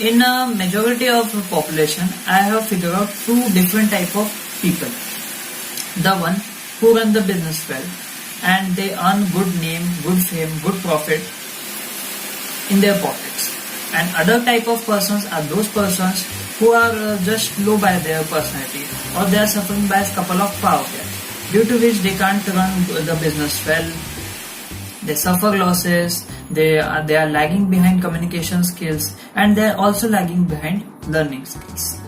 In a majority of the population, I have figured out two different type of people. The one who run the business well and they earn good name, good fame, good profit in their pockets. And other type of persons are those persons who are just low by their personality, or they are suffering by a couple of power gaps, due to which they can't run the business well. They suffer losses, they are lagging behind communication skills, and they are also lagging behind learning skills.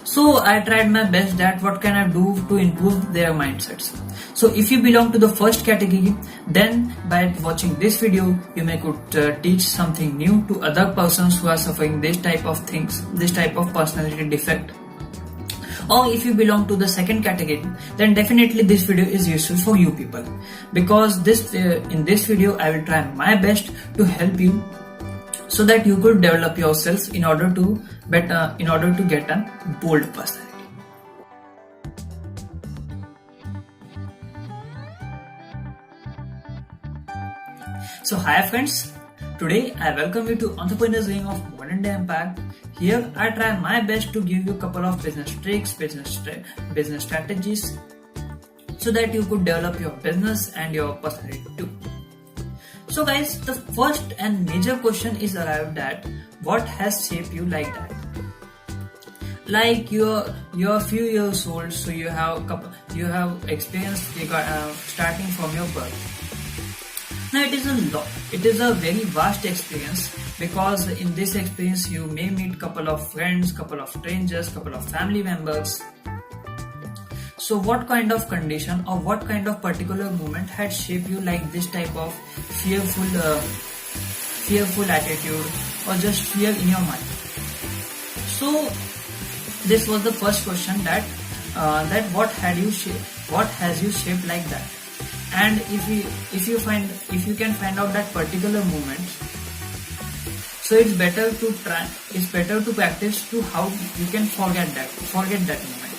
So I tried my best that what can I do to improve their mindsets. So if you belong to the first category, then by watching this video, you may could teach something new to other persons who are suffering this type of things, this type of personality defect. Or if you belong to the second category, then definitely this video is useful for you people, because in this video I will try my best to help you so that you could develop yourself in order to get a bold personality. So hi friends, today I welcome you to Entrepreneur's Ring of Modern Day Impact. Here I try my best to give you a couple of business tricks, business strategies, so that you could develop your business and your personality too. So guys, the first and major question is arrived at: what has shaped you like that? Like you're a few years old, so you have experience starting from your birth. Now it is a very vast experience, because in this experience you may meet couple of friends, couple of strangers, couple of family members. So what kind of condition or what kind of particular moment had shaped you like this type of fearful attitude or just fear in your mind? So this was the first question, that what has you shaped like that. And if you can find out that particular moment, so it's better to practice to how you can forget that moment,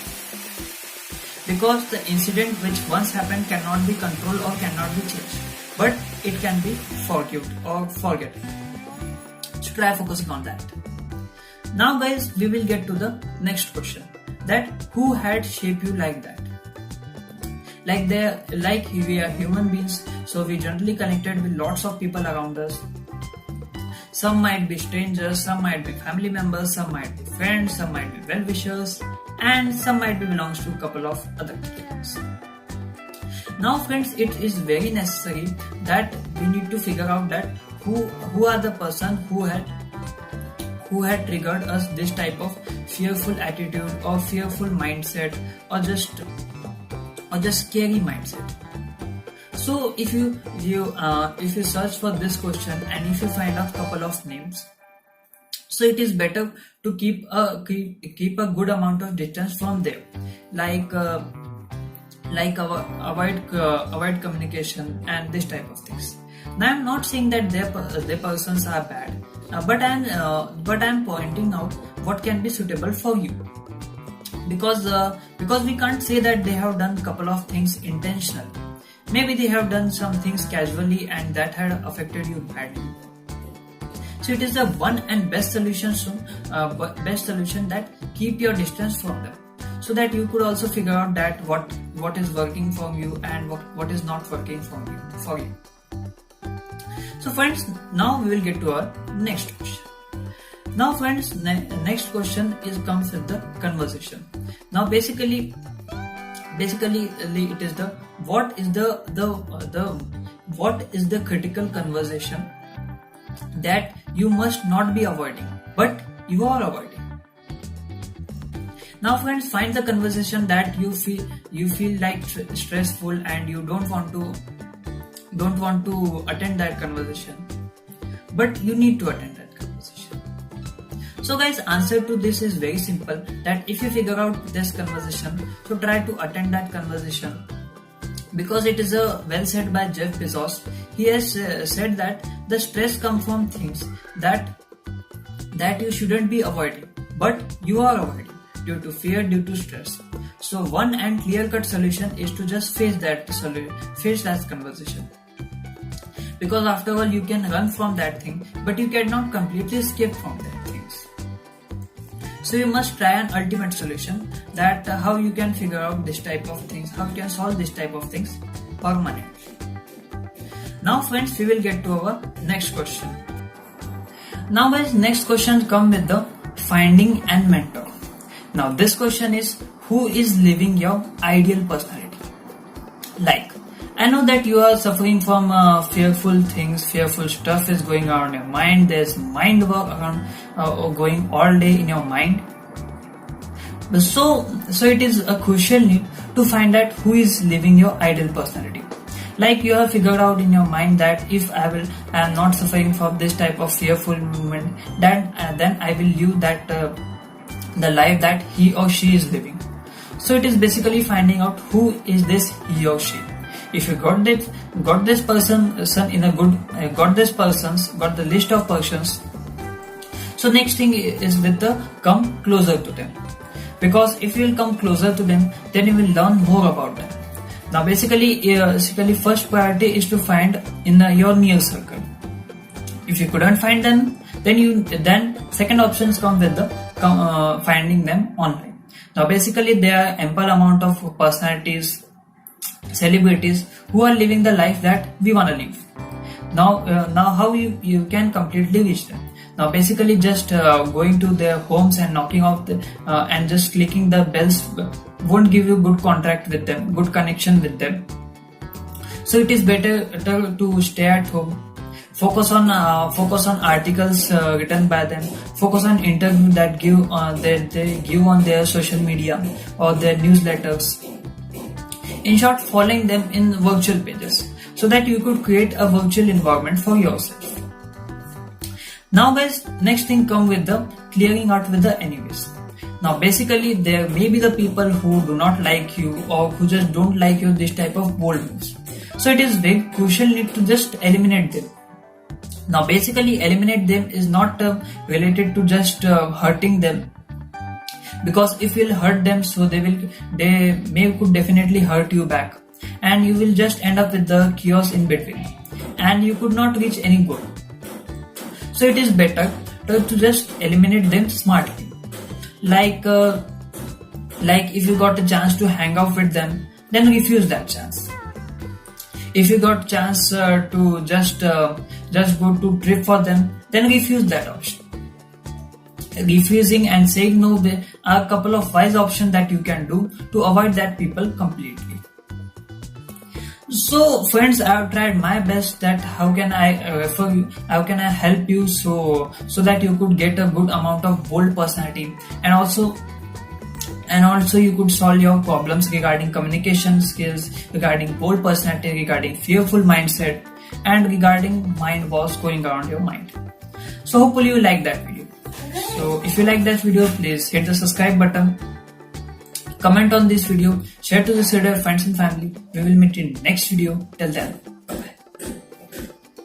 because the incident which once happened cannot be controlled or cannot be changed, but it can be forgotten. So try focusing on that. Now guys, we will get to the next question, that who had shaped you like that? Like we are human beings, so we generally connected with lots of people around us. Some might be strangers, some might be family members, some might be friends, some might be well-wishers, and some might be belongs to a couple of other categories. Now friends, it is very necessary that we need to figure out that who are the person who had triggered us this type of fearful attitude or fearful mindset or just scary mindset. So if you search for this question and if you find out couple of names, so it is better to keep a good amount of distance from them, like avoid communication and this type of things. Now I'm not saying that their persons are bad, but I'm pointing out what can be suitable for you. Because we can't say that they have done couple of things intentionally. Maybe they have done some things casually and that had affected you badly. So it is the one and best solution that keep your distance from them, so that you could also figure out that what is working for you and what is not working for you. So friends, now we will get to our next question. Now friends, next question comes with the conversation. Now basically it is what is the critical conversation that you must not be avoiding, but you are avoiding. Now friends, find the conversation that you feel like stressful and you don't want to attend that conversation, but you need to attend that conversation. So guys, answer to this is very simple, that if you figure out this conversation, so try to attend that conversation, because it is well said by Jeff Bezos. He has said that the stress comes from things that you shouldn't be avoiding, but you are avoiding due to fear, due to stress. So one and clear-cut solution is to just face that conversation. Because after all, you can run from that thing, but you cannot completely escape from that. So you must try an ultimate solution, that how you can figure out this type of things, how you can solve this type of things permanently. Now friends, we will get to our next question. Now guys, next question come with the finding an mentor. Now this question is, who is living your ideal personality? Like, I know that you are suffering from fearful things, fearful stuff is going on in your mind. There's mind work around, going all day in your mind. So it is a crucial need to find out who is living your ideal personality. Like you have figured out in your mind that if I am not suffering from this type of fearful movement, then I will live that the life that he or she is living. So it is basically finding out who is this he or she. If you got this person in a good, got the list of persons. So next thing is with the come closer to them, because if you will come closer to them, then you will learn more about them. Now basically first priority is to find in your near circle. If you couldn't find them, then second options come with the finding them online. Now basically there are ample amount of personalities, celebrities who are living the life that we want to live. Now how you can completely reach them? Now basically just going to their homes and knocking off and just clicking the bells won't give you good contact with them, good connection with them. So it is better to stay at home, focus on articles written by them, focus on interviews that they give on their social media or their newsletters. In short, following them in virtual pages, so that you could create a virtual environment for yourself. Now guys, next thing come with the clearing out with the enemies. Now basically there may be the people who do not like you or who just don't like you this type of bold moves. So it is very crucial need to just eliminate them. Now basically eliminate them is not related to just hurting them, because if you'll hurt them, so they could definitely hurt you back, and you will just end up with the chaos in between, and you could not reach any goal. So it is better to just eliminate them smartly. Like if you got a chance to hang out with them, then refuse that chance. If you got chance to just go to trip for them, then refuse that option. Refusing and saying no, there are a couple of wise options that you can do to avoid that people completely. So friends, I have tried my best that how can I help you so that you could get a good amount of bold personality, and also you could solve your problems regarding communication skills, regarding bold personality, regarding fearful mindset, and regarding mind wars going around your mind. So hopefully you like that video. So if you like that video, please hit the subscribe button, comment on this video, share to this video with friends and family. We will meet in next video. Till then,